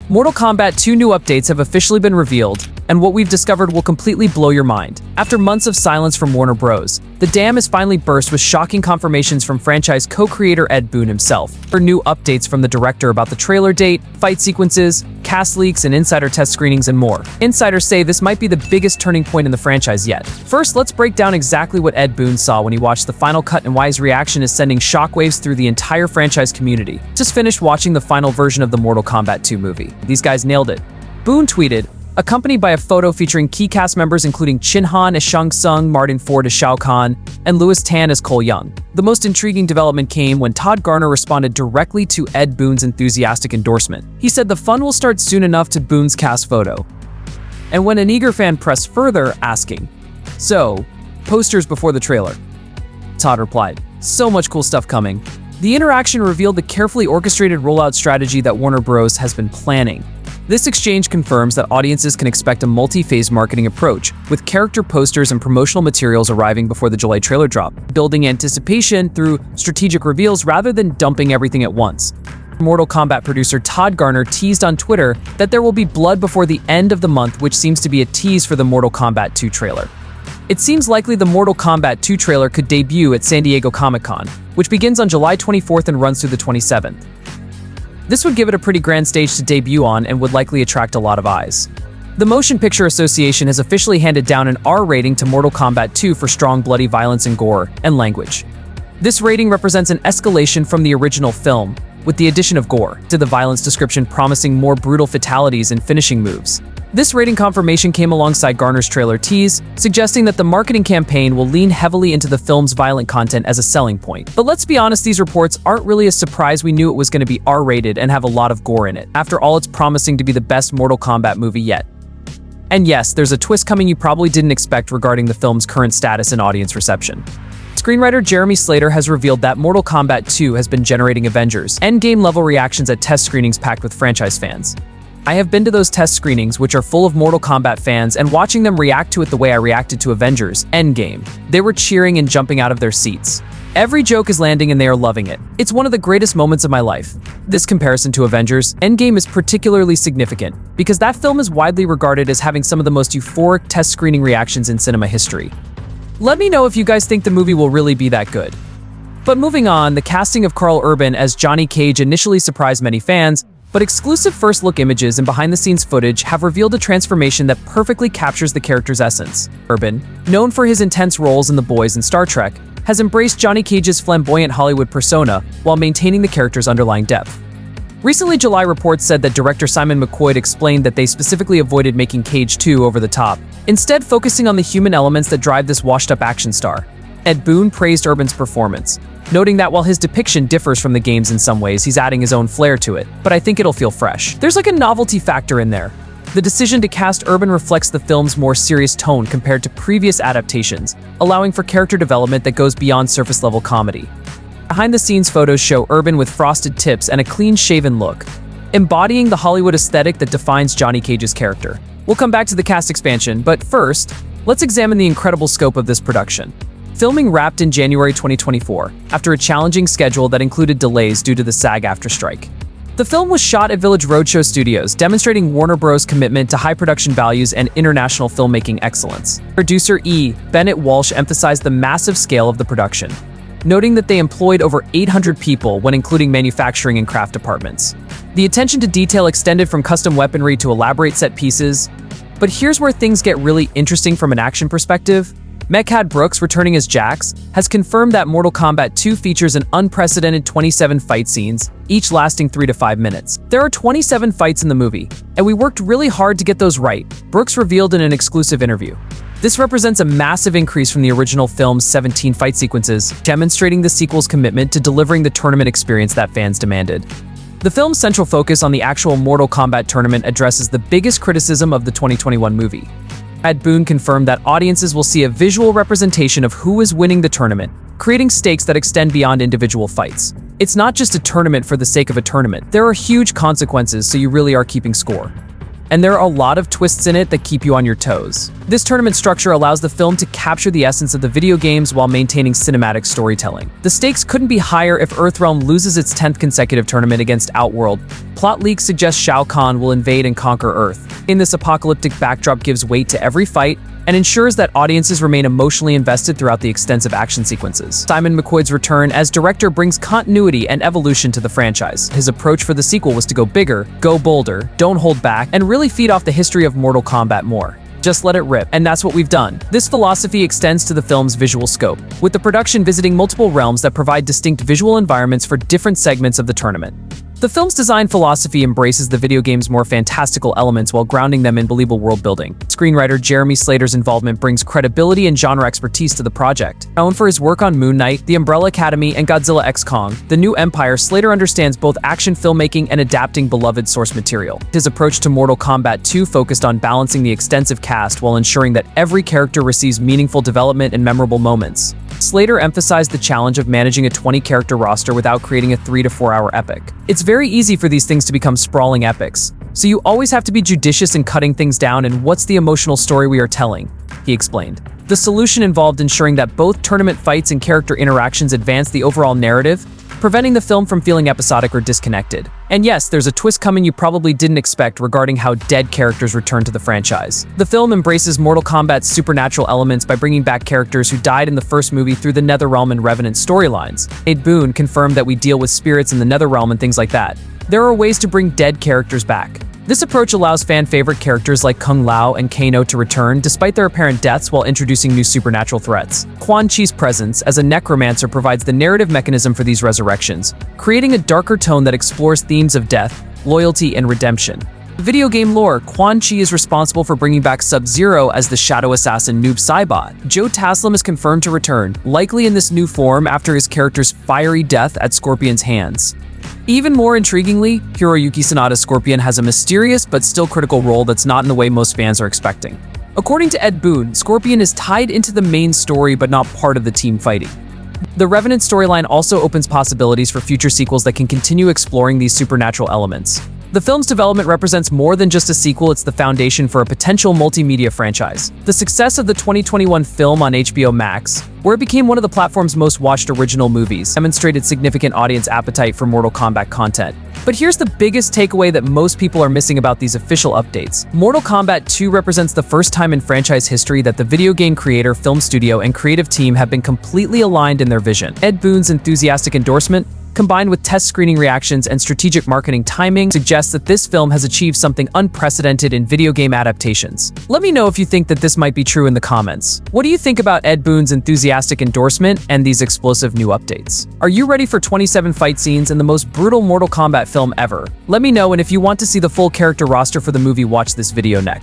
Mortal Kombat 2 new updates have officially been revealed, and what we've discovered will completely blow your mind. After months of silence from Warner Bros., the dam has finally burst with shocking confirmations from franchise co-creator Ed Boon himself. There are new updates from the director about the trailer date, fight sequences, cast leaks, and insider test screenings, and more. Insiders say this might be the biggest turning point in the franchise yet. First, let's break down exactly what Ed Boon saw when he watched the final cut and why his reaction is sending shockwaves through the entire franchise community. Just finished watching the final version of the Mortal Kombat 2 movie. These guys nailed it. Boon tweeted, accompanied by a photo featuring key cast members including Chin Han as Shang Tsung, Martin Ford as Shao Kahn, and Louis Tan as Cole Young. The most intriguing development came when Todd Garner responded directly to Ed Boon's enthusiastic endorsement. He said the fun will start soon enough to Boon's cast photo. And when an eager fan pressed further, asking, "So, posters before the trailer?" Todd replied, "So much cool stuff coming." The interaction revealed the carefully orchestrated rollout strategy that Warner Bros. Has been planning. This exchange confirms that audiences can expect a multi-phase marketing approach, with character posters and promotional materials arriving before the July trailer drop, building anticipation through strategic reveals rather than dumping everything at once. Mortal Kombat producer Todd Garner teased on Twitter that there will be blood before the end of the month, which seems to be a tease for the Mortal Kombat 2 trailer. It seems likely the Mortal Kombat 2 trailer could debut at San Diego Comic-Con, which begins on July 24th and runs through the 27th. This would give it a pretty grand stage to debut on and would likely attract a lot of eyes. The Motion Picture Association has officially handed down an R rating to Mortal Kombat 2 for strong bloody violence and gore and language. This rating represents an escalation from the original film, with the addition of gore to the violence description promising more brutal fatalities and finishing moves. This rating confirmation came alongside Garner's trailer tease, suggesting that the marketing campaign will lean heavily into the film's violent content as a selling point. But let's be honest, these reports aren't really a surprise. We knew it was going to be R-rated and have a lot of gore in it. After all, it's promising to be the best Mortal Kombat movie yet. And yes, there's a twist coming you probably didn't expect regarding the film's current status and audience reception. Screenwriter Jeremy Slater has revealed that Mortal Kombat 2 has been generating Avengers Endgame level reactions at test screenings packed with franchise fans. I have been to those test screenings, which are full of Mortal Kombat fans, and watching them react to it the way I reacted to Avengers Endgame. They were cheering and jumping out of their seats. Every joke is landing and they are loving it. It's one of the greatest moments of my life. This comparison to Avengers Endgame is particularly significant because that film is widely regarded as having some of the most euphoric test screening reactions in cinema history. Let me know if you guys think the movie will really be that good. But moving on, the casting of Karl Urban as Johnny Cage initially surprised many fans, but exclusive first-look images and behind-the-scenes footage have revealed a transformation that perfectly captures the character's essence. Urban, known for his intense roles in The Boys and Star Trek, has embraced Johnny Cage's flamboyant Hollywood persona while maintaining the character's underlying depth. Recently, July reports said that director Simon McQuoid explained that they specifically avoided making Cage too over the top, instead focusing on the human elements that drive this washed-up action star. Ed Boon praised Urban's performance, noting that while his depiction differs from the games in some ways, he's adding his own flair to it, but I think it'll feel fresh. There's like a novelty factor in there. The decision to cast Urban reflects the film's more serious tone compared to previous adaptations, allowing for character development that goes beyond surface-level comedy. Behind-the-scenes photos show Urban with frosted tips and a clean-shaven look, embodying the Hollywood aesthetic that defines Johnny Cage's character. We'll come back to the cast expansion, but first, let's examine the incredible scope of this production. Filming wrapped in January 2024, after a challenging schedule that included delays due to the SAG-AFTRA strike. The film was shot at Village Roadshow Studios, demonstrating Warner Bros.' commitment to high production values and international filmmaking excellence. Producer E. Bennett Walsh emphasized the massive scale of the production, noting that they employed over 800 people when including manufacturing and craft departments. The attention to detail extended from custom weaponry to elaborate set pieces. But here's where things get really interesting from an action perspective. Mechad Brooks, returning as Jax, has confirmed that Mortal Kombat 2 features an unprecedented 27 fight scenes, each lasting 3 to 5 minutes. There are 27 fights in the movie, and we worked really hard to get those right, Brooks revealed in an exclusive interview. This represents a massive increase from the original film's 17 fight sequences, demonstrating the sequel's commitment to delivering the tournament experience that fans demanded. The film's central focus on the actual Mortal Kombat tournament addresses the biggest criticism of the 2021 movie. Ed Boon confirmed that audiences will see a visual representation of who is winning the tournament, creating stakes that extend beyond individual fights. It's not just a tournament for the sake of a tournament. There are huge consequences, so you really are keeping score. and there are a lot of twists in it that keep you on your toes. This tournament structure allows the film to capture the essence of the video games while maintaining cinematic storytelling. The stakes couldn't be higher if Earthrealm loses its 10th consecutive tournament against Outworld. Plot leaks suggest Shao Kahn will invade and conquer Earth. In this apocalyptic backdrop gives weight to every fight and ensures that audiences remain emotionally invested throughout the extensive action sequences. Simon McQuoid's return as director brings continuity and evolution to the franchise. His approach for the sequel was to go bigger, go bolder, don't hold back, and really feed off the history of Mortal Kombat more. Just let it rip, and that's what we've done. This philosophy extends to the film's visual scope, with the production visiting multiple realms that provide distinct visual environments for different segments of the tournament. The film's design philosophy embraces the video game's more fantastical elements while grounding them in believable world building. Screenwriter Jeremy Slater's involvement brings credibility and genre expertise to the project. Known for his work on Moon Knight, The Umbrella Academy, and Godzilla x Kong, The New Empire, Slater understands both action filmmaking and adapting beloved source material. His approach to Mortal Kombat 2 focused on balancing the extensive cast while ensuring that every character receives meaningful development and memorable moments. Slater emphasized the challenge of managing a 20-character roster without creating a 3 to 4 hour epic. It's very easy for these things to become sprawling epics, so you always have to be judicious in cutting things down and what's the emotional story we are telling, he explained. The solution involved ensuring that both tournament fights and character interactions advance the overall narrative, preventing the film from feeling episodic or disconnected. And yes, there's a twist coming you probably didn't expect regarding how dead characters return to the franchise. The film embraces Mortal Kombat's supernatural elements by bringing back characters who died in the first movie through the Netherrealm and Revenant storylines. Ed Boon confirmed that we deal with spirits in the Netherrealm and things like that. There are ways to bring dead characters back. This approach allows fan-favorite characters like Kung Lao and Kano to return despite their apparent deaths while introducing new supernatural threats. Quan Chi's presence as a necromancer provides the narrative mechanism for these resurrections, creating a darker tone that explores themes of death, loyalty, and redemption. Video game lore, Quan Chi is responsible for bringing back Sub-Zero as the shadow assassin Noob Saibot. Joe Taslim is confirmed to return, likely in this new form after his character's fiery death at Scorpion's hands. Even more intriguingly, Hiroyuki Sanada's Scorpion has a mysterious but still critical role that's not in the way most fans are expecting. According to Ed Boon, Scorpion is tied into the main story but not part of the team fighting. The Revenant storyline also opens possibilities for future sequels that can continue exploring these supernatural elements. The film's development represents more than just a sequel, it's the foundation for a potential multimedia franchise. The success of the 2021 film on HBO Max, where it became one of the platform's most watched original movies, demonstrated significant audience appetite for Mortal Kombat content. But here's the biggest takeaway that most people are missing about these official updates. Mortal Kombat 2 represents the first time in franchise history that the video game creator, film studio, and creative team have been completely aligned in their vision. Ed Boon's enthusiastic endorsement, combined with test screening reactions and strategic marketing timing, suggests that this film has achieved something unprecedented in video game adaptations. Let me know if you think that this might be true in the comments. What do you think about Ed Boon's enthusiastic endorsement and these explosive new updates? Are you ready for 27 fight scenes in the most brutal Mortal Kombat film ever? Let me know, and if you want to see the full character roster for the movie, watch this video next.